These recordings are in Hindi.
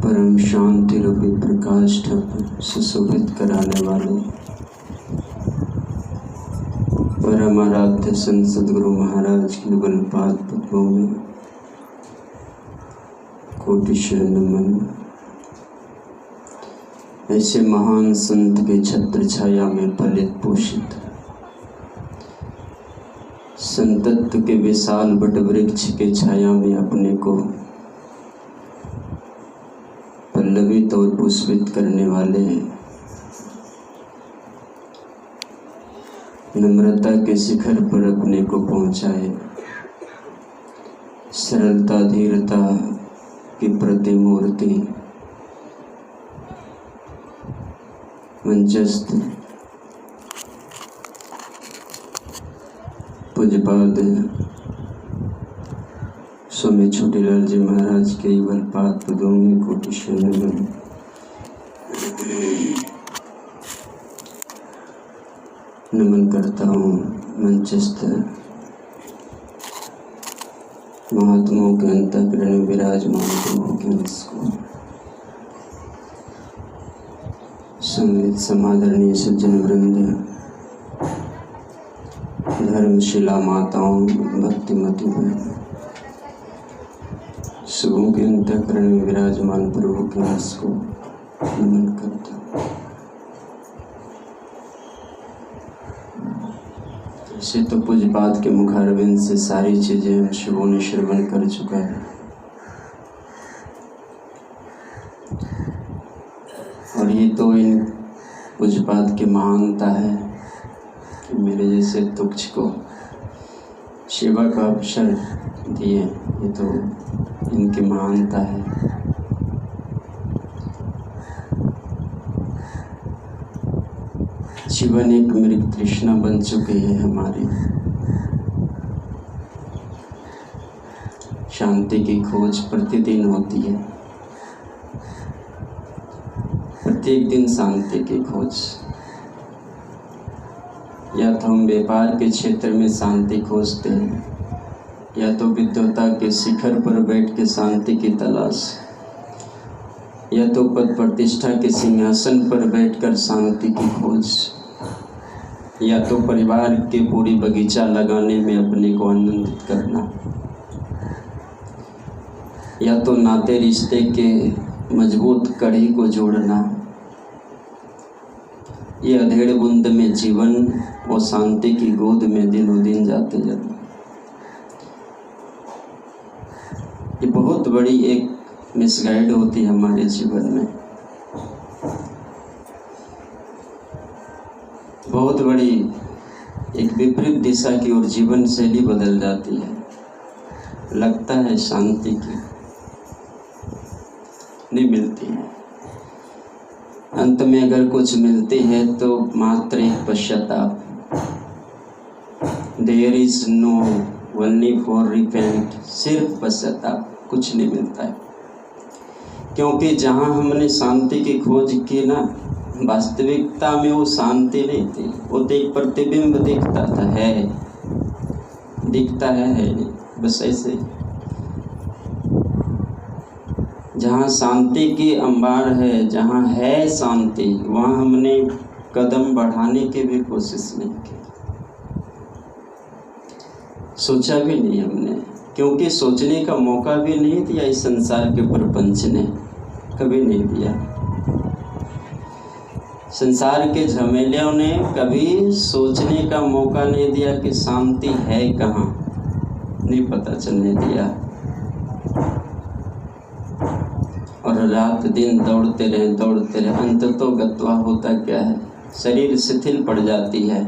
परम शांति रूपी प्रकाश ठप सुशोभित कराने वाले परम आराध्य संत सद्गुरु महाराज की युगल पाद पद्मों में कोटि शरण नमन। ऐसे महान संत के छत्र छाया में पलित पोषित संतत्व के विशाल बट वृक्ष के छाया में अपने को पल्लवित और पुष्पित करने वाले नम्रता के शिखर पर अपने को पहुंचाए, सरलता धीरता की प्रतिमूर्ति मंचस्थ पूज्यपाद स्वामी छोटेलाल जी महाराज के युगल पाद पदों में कोटि शरण नमन। नमन करता हूँ मंचस्थ महात्माओं के अंतःकरण में विराजमान प्रभु के अंश को, सम्मिलित समादरणीय सज्जन वृंद, धर्मशिला माताओं, भक्तिमती बहन, शुभों के अंतःकरण में विराजमान प्रभु के अंश को नमन करता हूँ। ऐसे तो पूज्यपाद के मुखारविंद से सारी चीजें हम शुभों ने श्रवण कर चुका है, और ये तो इन पूज्यपाद की महानता है कि मेरे जैसे तुच्छ को सेवा का अवसर दिए। ये तो इनकी महानता है। जीवन एक मृग तृष्णा बन चुकी है हमारी। शांति की खोज प्रतिदिन होती है, प्रत्येक दिन शांति की खोज। या तो हम व्यापार के क्षेत्र में शांति खोजते हैं, या तो विद्वता के शिखर पर बैठ के शांति की तलाश, या तो पद प्रतिष्ठा के सिंहासन पर बैठकर शांति की खोज, या तो परिवार के पूरी बगीचा लगाने में अपने को आनंदित करना, या तो नाते रिश्ते के मजबूत कड़ी को जोड़ना। ये अधेड़ बूंद में जीवन और शांति की गोद में दिनों दिन जाते जाते ये बहुत बड़ी एक मिसगाइड होती है हमारे जीवन में, बहुत बड़ी एक विपरीत दिशा की ओर जीवन शैली बदल जाती है। लगता है शांति की नहीं मिलती है, अंत में अगर कुछ मिलती है तो मात्र एक पश्चाताप। There is no only for repent, सिर्फ पश्चाताप, कुछ नहीं मिलता है। क्योंकि जहाँ हमने शांति की खोज की ना, वास्तविकता में वो शांति नहीं थी, वो तो एक प्रतिबिंब दिखता था, दिखता है नहीं, बस ऐसे। जहाँ शांति की अंबार है, जहाँ है शांति, वहाँ हमने कदम बढ़ाने की भी कोशिश नहीं की, सोचा भी नहीं हमने, क्योंकि सोचने का मौका भी नहीं दिया इस संसार के प्रपंच ने, कभी नहीं दिया। संसार के झमेलों ने कभी सोचने का मौका नहीं दिया कि शांति है कहाँ, नहीं पता चलने दिया। और रात दिन दौड़ते रहे, अंततः गत्वा होता क्या है, शरीर शिथिल पड़ जाती है,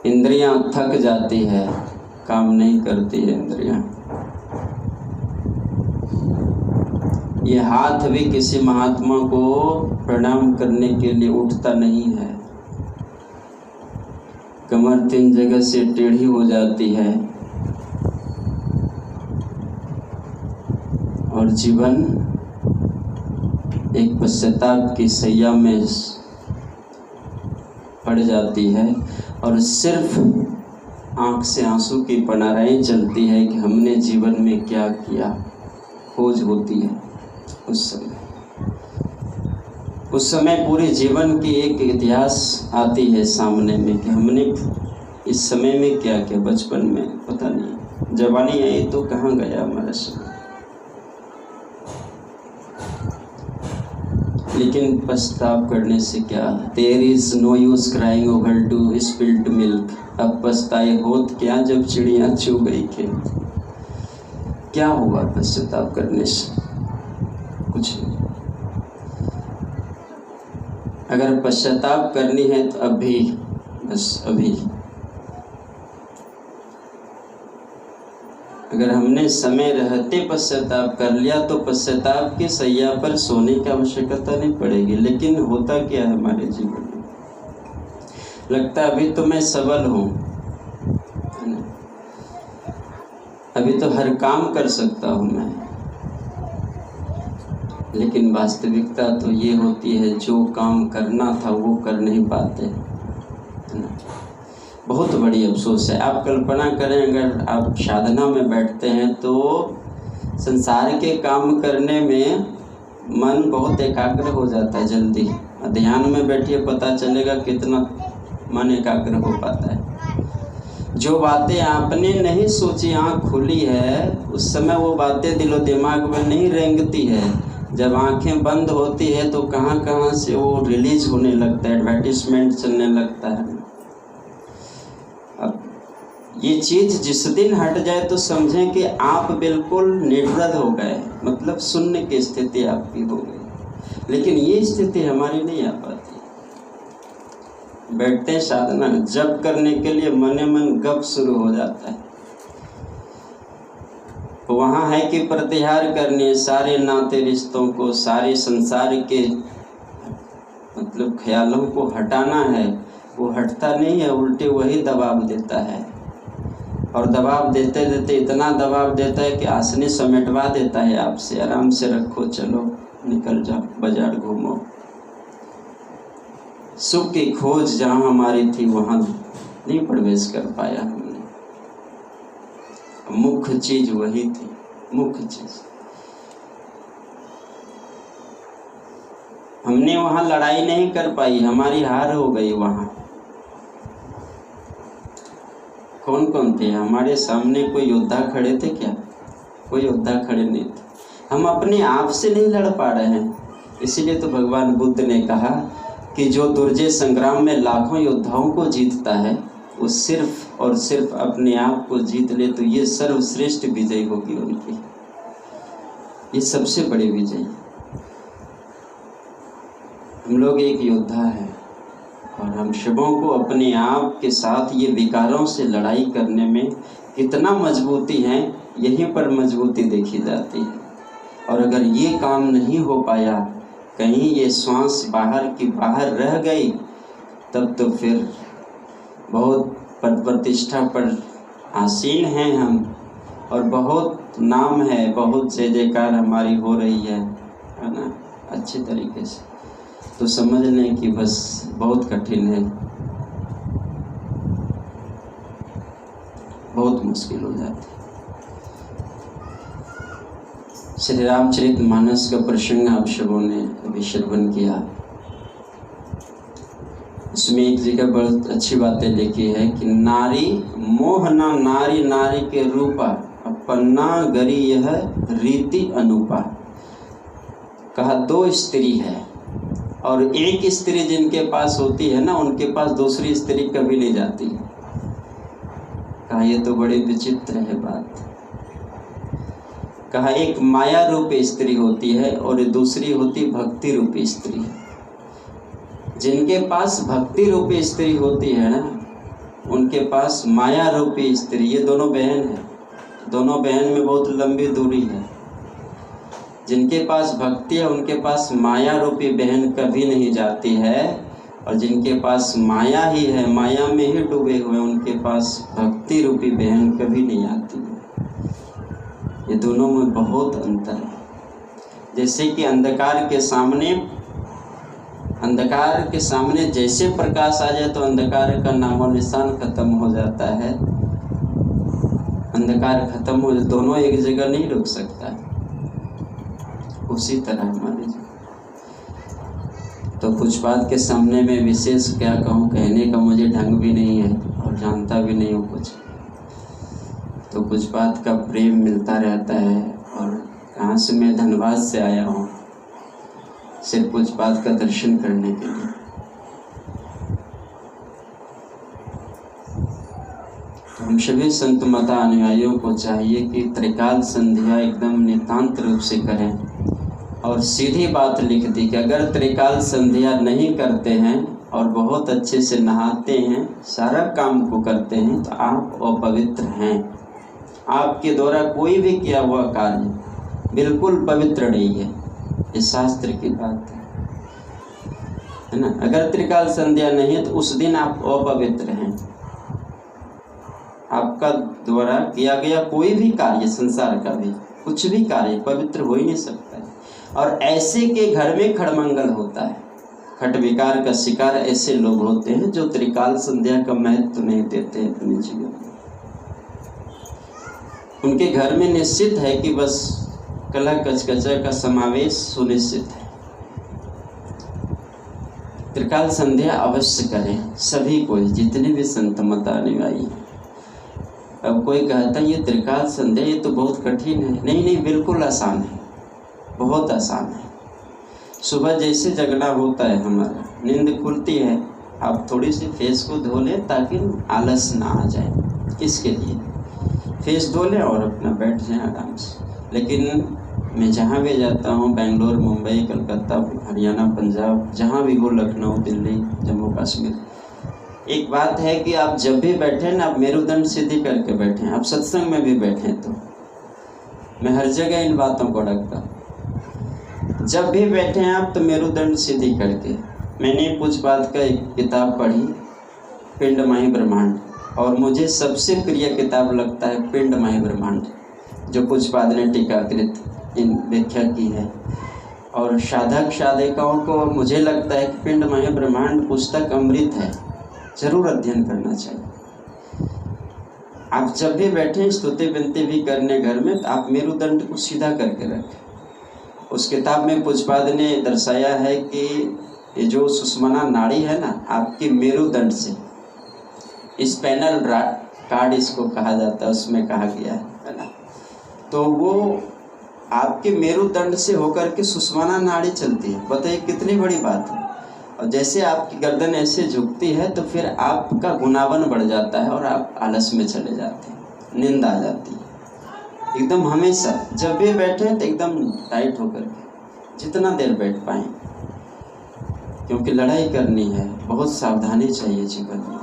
इंद्रियां थक जाती है, काम नहीं करती है इंद्रियां। ये हाथ भी किसी महात्मा को प्रणाम करने के लिए उठता नहीं है, कमर 3 जगह से टेढ़ी हो जाती है, और जीवन एक पश्चाताप की सैया में पड़ जाती है, और सिर्फ आँख से आंसू की पनाराएँ चलती है कि हमने जीवन में क्या किया, खोज होती है। उस समय पूरे जीवन की एक इतिहास आती है सामने में कि हमने इस समय में क्या किया। बचपन में पता नहीं, जवानी आई तो कहाँ गया हमारा समय। लेकिन पछताव करने से क्या, there is no use crying over to spilled milk. अब पछताए होत क्या जब चिड़िया चू गई खेत। क्या हुआ पश्चाताप करने से? कुछ नहीं। अगर पश्चाताप करनी है तो अभी, बस अभी। अगर हमने समय रहते पश्चाताप कर लिया तो पश्चाताप की सैया पर सोने की आवश्यकता नहीं पड़ेगी। लेकिन होता क्या है हमारे जीवन में, लगता है अभी तो मैं सबल हूँ, अभी तो हर काम कर सकता हूँ मैं। लेकिन वास्तविकता तो ये होती है, जो काम करना था वो कर नहीं पाते, है ना। बहुत बड़ी अफसोस है। आप कल्पना करें, अगर आप साधना में बैठते हैं तो संसार के काम करने में मन बहुत एकाग्र हो जाता है जल्दी। ध्यान में बैठिए, पता चलेगा कितना मन एकाग्र हो पाता है। जो बातें आपने नहीं सोची, आँख खुली है, उस समय वो बातें दिलो दिमाग में नहीं रेंगती है। जब आंखें बंद होती है तो कहाँ कहाँ से वो रिलीज होने लगता है, एडवर्टीजमेंट चलने लगता है। अब ये चीज़ जिस दिन हट जाए तो समझें कि आप बिल्कुल निर्वृत हो गए, मतलब शून्य की स्थिति आपकी हो गई। लेकिन ये स्थिति हमारी नहीं आ पाती। बैठते साधना जप करने के लिए मन मन गप शुरू हो जाता है। वहाँ है कि प्रत्याहार करनी है सारे नाते रिश्तों को, सारे संसार के मतलब ख्यालों को हटाना है। वो हटता नहीं है, उल्टे वही दबाव देता है। और दबाव देते देते इतना दबाव देता है कि आसनी समेटवा देता है आपसे, आराम से रखो, चलो निकल जाओ, बाजार घूमो। सुख की खोज जहाँ हमारी थी वहाँ नहीं प्रवेश कर पाया हमने। मुख्य चीज वही थी, मुख्य चीज। हमने वहाँ लड़ाई नहीं कर पाई, हमारी हार हो गई। वहाँ कौन कौन थे हमारे सामने? कोई योद्धा खड़े थे क्या? कोई योद्धा खड़े नहीं थे। हम अपने आप से नहीं लड़ पा रहे हैं। इसीलिए तो भगवान बुद्ध ने कहा कि जो दुर्जय संग्राम में लाखों योद्धाओं को जीतता है, वो सिर्फ और सिर्फ अपने आप को जीत ले तो ये सर्वश्रेष्ठ विजय होगी उनकी। ये सबसे बड़ी विजय। हम लोग एक योद्धा है और हम सबों को अपने आप के साथ ये विकारों से लड़ाई करने में कितना मजबूती है, यहीं पर मजबूती देखी जाती है। और अगर ये काम नहीं हो पाया, कहीं ये श्वास बाहर की बाहर रह गई, तब तो फिर बहुत पद प्रतिष्ठा पर आसीन हैं हम और बहुत नाम है, बहुत जय जयकार हमारी हो रही है ना, अच्छे तरीके से। तो समझ लें कि बस बहुत कठिन है, बहुत मुश्किल हो जाती है। श्री रामचरितमानस का प्रसंग आप सबों ने अभी श्रवण किया। उसमें एक जगह बहुत अच्छी बातें लिखी है कि नारी मोह ना नारी नारी के रूपा, अपन्ना गरी यह रीति अनुपा। कहा दो स्त्री है और एक स्त्री जिनके पास होती है ना, उनके पास दूसरी स्त्री कभी नहीं जाती। कहा ये तो बड़ी विचित्र है बात। कहा एक माया रूपी स्त्री होती है और दूसरी होती भक्ति रूपी स्त्री। जिनके पास भक्ति रूपी स्त्री होती है ना, उनके पास माया रूपी स्त्री, ये दोनों बहन है, दोनों बहन में बहुत लंबी दूरी है। जिनके पास भक्ति है उनके पास माया रूपी बहन कभी नहीं जाती है, और जिनके पास माया ही है, माया में ही डूबे हुए, उनके पास भक्ति रूपी बहन कभी नहीं आती है। ये दोनों में बहुत अंतर है। जैसे कि अंधकार के सामने जैसे प्रकाश आ जाए तो अंधकार का नामो निशान खत्म हो जाता है। अंधकार खत्म हो जाए, दोनों एक जगह नहीं रुक सकता। उसी तरह हमारे जीवन। तो कुछ बात के सामने में विशेष क्या कहूँ, कहने का मुझे ढंग भी नहीं है और जानता भी नहीं हूँ कुछ। तो कुछ बात का प्रेम मिलता रहता है। और कहाँ से मैं धनबाद से आया हूँ सिर्फ कुछ बात का दर्शन करने के लिए। तो हम सभी संत मता अनुयायियों को चाहिए कि त्रिकाल संध्या एकदम नितांत रूप से करें। और सीधी बात लिख दी कि अगर त्रिकाल संध्या नहीं करते हैं और बहुत अच्छे से नहाते हैं, सारा काम को करते हैं, तो आप अपवित्र हैं। आपके द्वारा कोई भी किया हुआ कार्य बिल्कुल पवित्र नहीं है। ये शास्त्र की बात है ना। अगर त्रिकाल संध्या नहीं है तो उस दिन आप अपवित्र हैं। आपका द्वारा किया गया कोई भी कार्य, संसार का भी कुछ भी कार्य पवित्र हो ही नहीं सकता है। और ऐसे के घर में खड़मंगल होता है। खट विकार का शिकार ऐसे लोग होते हैं जो त्रिकाल संध्या का महत्व नहीं देते हैं अपने जीवन में। उनके घर में निश्चित है कि बस कला कचकचा का समावेश सुनिश्चित है। त्रिकाल संध्या अवश्य करें सभी को, जितने भी संत मत अनुयायी हैं। अब कोई कहता है ये त्रिकाल संध्या ये तो बहुत कठिन है। नहीं नहीं, बिल्कुल आसान है, बहुत आसान है। सुबह जैसे जगना होता है, हमारा नींद खुलती है, आप थोड़ी सी फेस को धो लें ताकि आलस ना आ जाए। इसके लिए फेस धो लें और अपना बैठ जाएं आराम से। लेकिन मैं जहाँ भी जाता हूँ, बेंगलोर, मुंबई, कलकत्ता, हरियाणा, पंजाब, जहाँ भी हो, लखनऊ, दिल्ली, जम्मू कश्मीर, एक बात है कि आप जब भी बैठें ना, आप मेरुदंड सीधी करके बैठें। आप सत्संग में भी बैठें तो मैं हर जगह इन बातों को रखता हूँ। जब भी बैठे हैं आप तो मेरुदंड सीधी करके। मैंने कुछ बात का एक किताब पढ़ी, पिंडमय ब्रह्मांड, और मुझे सबसे प्रिय किताब लगता है पिंडमय ब्रह्मांड, जो कुछ बाद ने टीकाकृत इन व्याख्या की है। और साधक साधिकाओं को मुझे लगता है कि पिंडमय ब्रह्मांड पुस्तक अमृत है, जरूर अध्ययन करना चाहिए। आप जब भी बैठें स्तुति विनती भी करने घर में, तो आप मेरुदंड को सीधा करके रखें। उस किताब में पुष्पाद ने दर्शाया है कि ये जो सुषुम्ना नाड़ी है ना, आपकी मेरुदंड से, स्पाइनल कार्ड इसको कहा जाता है, उसमें कहा गया है ना। तो वो आपके मेरुदंड से होकर के सुषुम्ना नाड़ी चलती है। बताइए कितनी बड़ी बात है। और जैसे आपकी गर्दन ऐसे झुकती है तो फिर आपका गुनावन बढ़ जाता है और आप आलस में चले जाते हैं, नींद आ जाती है। एकदम हमेशा जब भी बैठे तो एकदम टाइट होकर के, जितना देर बैठ पाएँ, क्योंकि लड़ाई करनी है, बहुत सावधानी चाहिए जीवन में।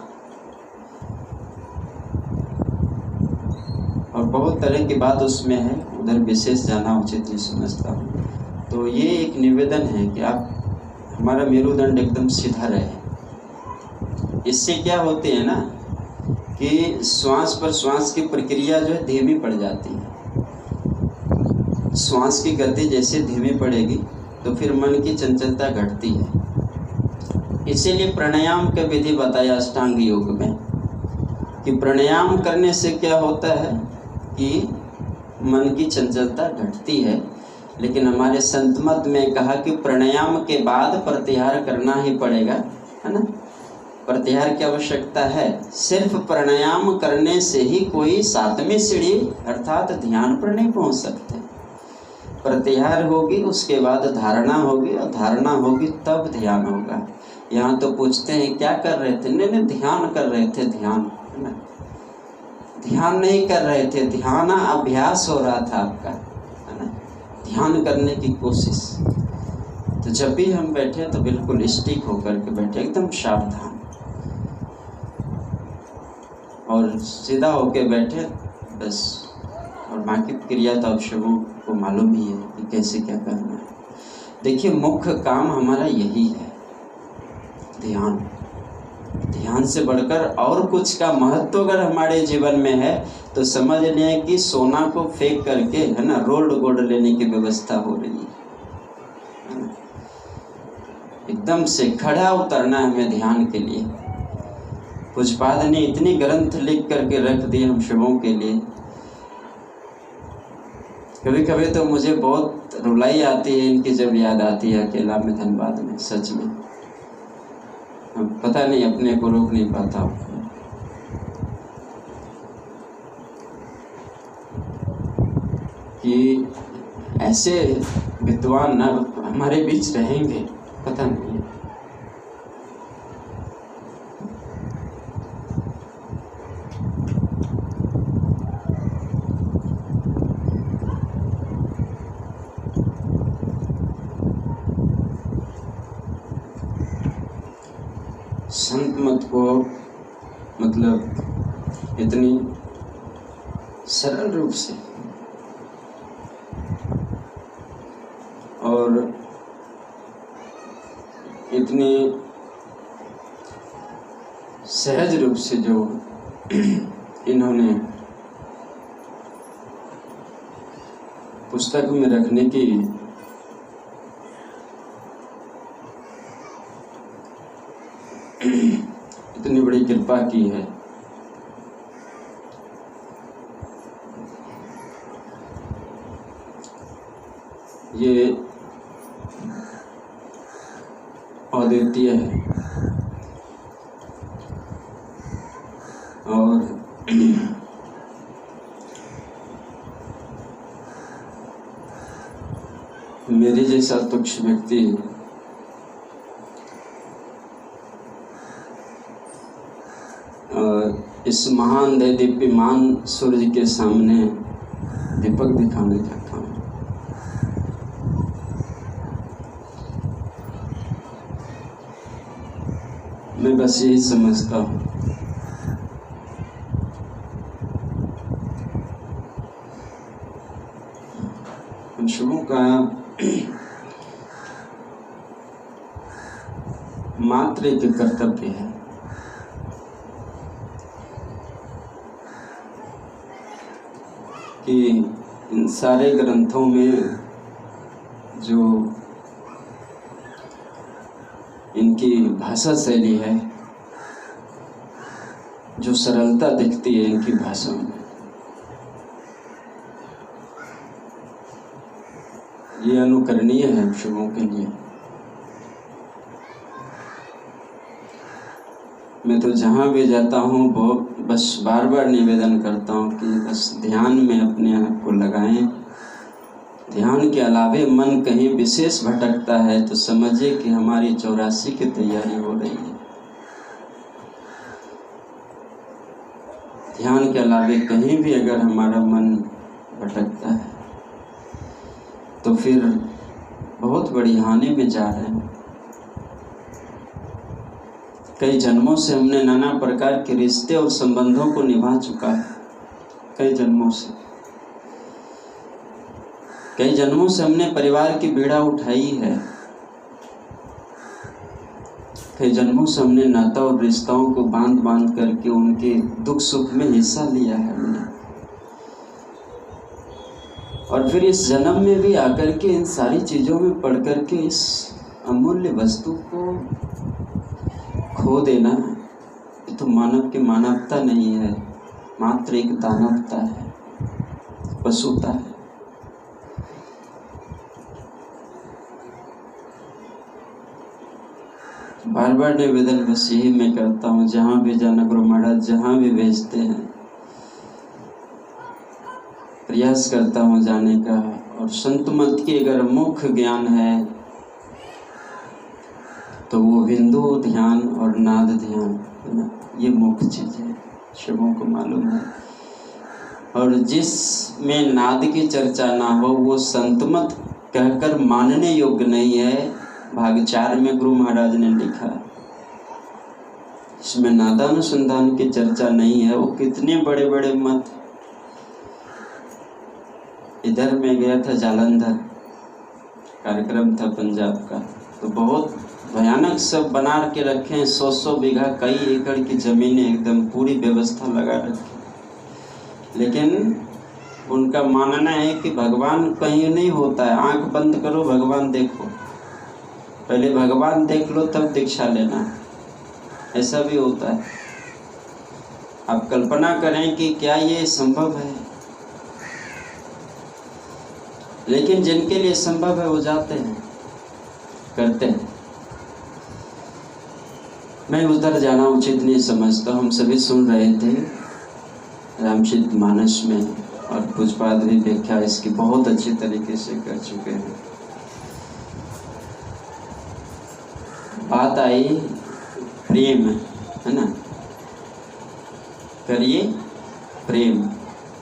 और बहुत तरह की बात उसमें है, उधर विशेष जाना उचित नहीं समझता हूँ। तो ये एक निवेदन है कि आप हमारा मेरुदंड एकदम सीधा रहे। इससे क्या होती है ना कि श्वास पर श्वास की प्रक्रिया जो है धीमी पड़ जाती है। श्वास की गति जैसे धीमी पड़ेगी तो फिर मन की चंचलता घटती है। इसीलिए प्राणायाम का विधि बताया अष्टांग योग में कि प्राणायाम करने से क्या होता है कि मन की चंचलता घटती है। लेकिन हमारे संत मत में कहा कि प्राणायाम के बाद प्रत्याहार करना ही पड़ेगा, है ना। प्रत्याहार की आवश्यकता है। सिर्फ प्राणायाम करने से ही कोई 7वीं सीढ़ी अर्थात ध्यान पर नहीं पहुंच सकते। प्रत्याहार होगी, उसके बाद धारणा होगी, और धारणा होगी तब ध्यान होगा। यहाँ तो पूछते हैं क्या कर रहे थे? नहीं, ध्यान कर रहे थे। ध्यान, है ना, ध्यान नहीं कर रहे थे, ध्यान अभ्यास हो रहा था आपका, है ना, ध्यान करने की कोशिश। तो जब भी हम बैठे तो बिल्कुल स्टिक होकर के बैठे, एकदम सावधान और सीधा होकर बैठे बस। और बाकी क्रिया तो आप सबों को मालूम ही है कि कैसे क्या करना है। देखिए, मुख्य काम हमारा यही है, ध्यान। ध्यान से बढ़कर और कुछ का महत्व अगर हमारे जीवन में है तो समझ लें कि सोना को फेंक करके, है ना, रोल्ड गोल्ड लेने की व्यवस्था हो रही है ना। एकदम से खड़ा उतरना है हमें ध्यान के लिए। पुष्पाद ने इतनी ग्रंथ लिख करके रख दिए हम सबों के लिए कभी कभी तो मुझे बहुत रुलाई आती है इनकी जब याद आती है अकेला में धनबाद में, सच में पता नहीं अपने को रोक नहीं पाता हूँ। कि ऐसे विद्वान न हमारे बीच रहेंगे, पता नहीं। संत मत को मतलब इतनी सरल रूप से और इतनी सहज रूप से जो इन्होंने पुस्तक में रखने की इतनी बड़ी कृपा की है, ये अद्वितीय है। और मेरे जैसा तुच्छ व्यक्ति इस महान दीप्यमान सूर्य के सामने दीपक दिखाने जाता हूँ। मैं बस यही समझता हूँ हम शुभों का मात्र एक कर्तव्य है कि इन सारे ग्रंथों में जो इनकी भाषा शैली है, जो सरलता दिखती है इनकी भाषा में, ये अनुकरणीय है शुभों के लिए। मैं तो जहाँ भी जाता हूँ बस बार बार निवेदन करता हूँ कि बस ध्यान में अपने आप को लगाएं। ध्यान के अलावे मन कहीं विशेष भटकता है तो समझिए कि हमारी 84 की तैयारी हो रही है। ध्यान के अलावे कहीं भी अगर हमारा मन भटकता है तो फिर बहुत बड़ी हानि में जा रहे हैं। कई जन्मों से हमने नाना प्रकार के रिश्ते और संबंधों को निभा चुका है। कई जन्मों से हमने परिवार की बीड़ा उठाई है। कई जन्मों से हमने नाता और रिश्तों को बांध बांध करके उनके दुख सुख में हिस्सा लिया है हमने। और फिर इस जन्म में भी आकर के इन सारी चीज़ों में पढ़ करके इस अमूल्य वस्तु को खो देना, ये तो मानव की मानवता नहीं है, मात्र एक दानवता है, पशुता है। बार बार निवेदन बस यही मैं करता हूँ, जहाँ भी जाना गुरु महाराज जहाँ भी भेजते हैं प्रयास करता हूँ जाने का। और संत मत की अगर मुख्य ज्ञान है तो वो बिंदु ध्यान और नाद ध्यान है ना, ये मुख्य चीज़ है, शुभों को मालूम है। और जिसमें नाद की चर्चा ना हो वो संत मत कहकर मानने योग्य नहीं है। भाग 4 में गुरु महाराज ने लिखा, इसमें नादानुसंधान की चर्चा नहीं है। वो कितने बड़े बड़े मत, इधर में गया था जालंधर, कार्यक्रम था पंजाब का, तो बहुत भयानक सब बना के रखे हैं। 100 बीघा कई एकड़ की ज़मीनें एकदम पूरी व्यवस्था लगा रखी। लेकिन उनका मानना है कि भगवान कहीं नहीं होता है, आंख बंद करो भगवान देखो, पहले भगवान देख लो तब दीक्षा लेना, ऐसा भी होता है। आप कल्पना करें कि क्या ये संभव है? लेकिन जिनके लिए संभव है वो जाते हैं, करते हैं। मैं उधर जाना उचित नहीं समझता। हम सभी सुन रहे थे रामचरित मानस में, और पूज्यपाद भी व्याख्या इसकी बहुत अच्छी तरीके से कर चुके हैं। बात आई प्रेम, है ना, करिए प्रेम।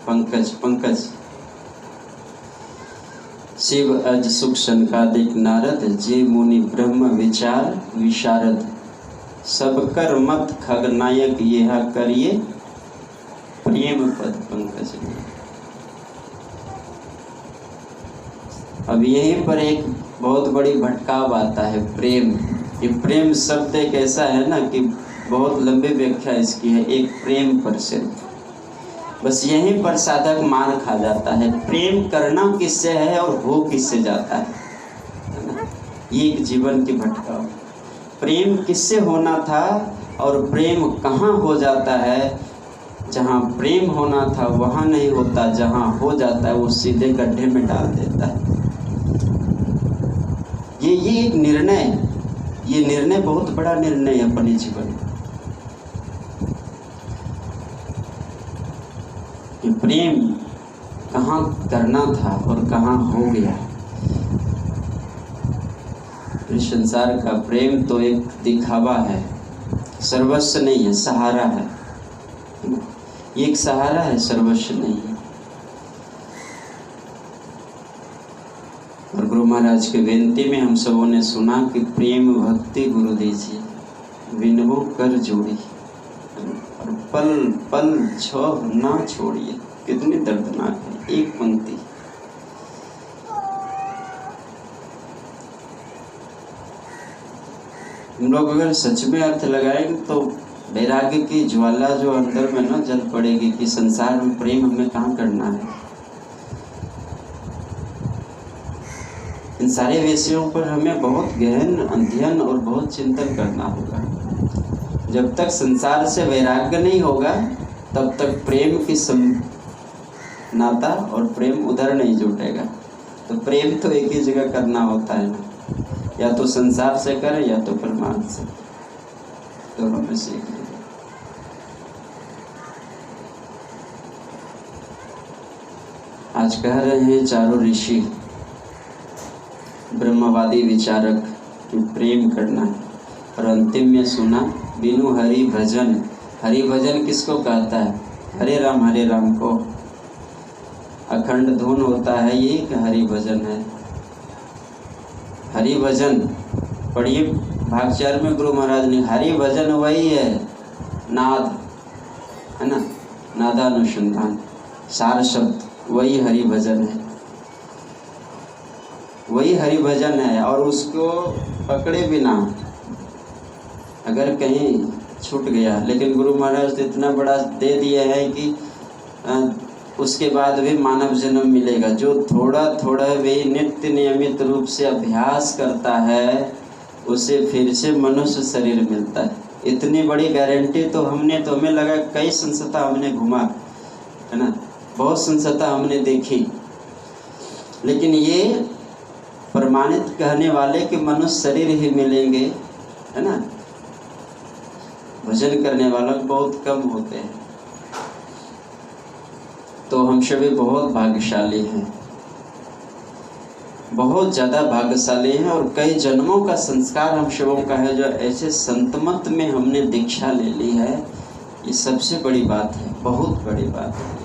पंकज शिव अज सुख संकादिक नारद, जे मुनि ब्रह्म विचार विशारद, सब कर मत खगनायक यह करिए, प्रेम पद पंकज में। अब यहीं पर एक बहुत बड़ी भटकाव आता है। प्रेम, ये प्रेम शब्द एक ऐसा है ना कि बहुत लंबी व्याख्या इसकी है, एक प्रेम पर सिर्फ बस यहीं पर साधक मार खा जाता है। प्रेम करना किससे है और हो किससे जाता है ना? ये एक जीवन की भटकाव। प्रेम किससे होना था और प्रेम कहाँ हो जाता है? जहाँ प्रेम होना था वहाँ नहीं होता, जहाँ हो जाता है वो सीधे गड्ढे में डाल देता है। ये एक निर्णय, ये निर्णय बहुत बड़ा निर्णय है अपने जीवन में। कि प्रेम कहाँ करना था और कहाँ हो गया। इस संसार का प्रेम तो एक दिखावा है, सर्वस्व नहीं है, सहारा है। ये एक सहारा है, सर्वस्व नहीं है। और गुरु महाराज की बेनती में हम सबों ने सुना कि प्रेम भक्ति गुरु दीजिए, विनवो कर जोड़ी, और पल पल छोह ना छोड़िए। कितनी दर्दनाक है एक पंक्ति। हम लोग अगर सच में अर्थ लगाएंगे तो वैराग्य की ज्वाला जो अंदर में ना जल पड़ेगी कि संसार में प्रेम हमें कहाँ करना है। इन सारे विषयों पर हमें बहुत गहन अध्ययन और बहुत चिंतन करना होगा। जब तक संसार से वैराग्य नहीं होगा तब तक प्रेम की नाता और प्रेम उधर नहीं जुटेगा। तो प्रेम तो एक ही जगह करना होता है ना, या तो संसार से करें या तो परमात्मा से, दोनों में से एक। आज कह रहे हैं चारों ऋषि ब्रह्मवादी विचारक कि प्रेम करना है, और अंतिम में सुना बिनु हरि भजन। हरि भजन किसको कहता है? हरे राम को। अखंड धुन होता है ये कि हरि भजन है। हरि भजन पढ़िए भागचार में गुरु महाराज ने, हरि भजन वही है नाद, है ना, नादानुसंधान सार शब्द, वही हरि भजन है, वही हरि भजन है। और उसको पकड़े बिना अगर कहीं छूट गया, लेकिन गुरु महाराज तो इतना बड़ा दे दिया है कि उसके बाद भी मानव जन्म मिलेगा। जो थोड़ा थोड़ा भी नित्य नियमित रूप से अभ्यास करता है उसे फिर से मनुष्य शरीर मिलता है। इतनी बड़ी गारंटी तो हमें लगा, कई संस्था हमने घुमा, है ना, बहुत संस्था हमने देखी, लेकिन ये प्रमाणित कहने वाले कि मनुष्य शरीर ही मिलेंगे, है ना, भजन करने वाले बहुत कम होते हैं। तो हम सभी बहुत भाग्यशाली हैं, बहुत ज़्यादा भाग्यशाली हैं, और कई जन्मों का संस्कार हम सबों का है जो ऐसे संतमत में हमने दीक्षा ले ली है। ये सबसे बड़ी बात है, बहुत बड़ी बात है।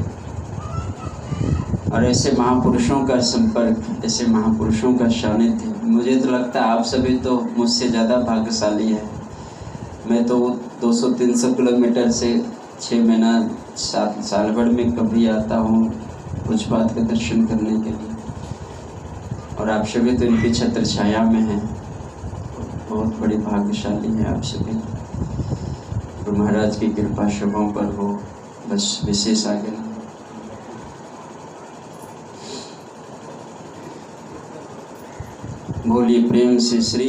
और ऐसे महापुरुषों का संपर्क, ऐसे महापुरुषों का सानिध्य, मुझे तो लगता है आप सभी तो मुझसे ज़्यादा भाग्यशाली हैं। मैं तो 200-300 किलोमीटर से 6 महीना 7 साल भर में कभी आता हूँ पूज्यपाद का दर्शन करने के लिए, और आप सभी तो इनकी छत्र छाया में हैं। बहुत बड़ी भाग्यशाली हैं आप सभी। गुरु महाराज की कृपा सबों पर हो, बस विशेष आगे ना। बोलिए प्रेम से श्री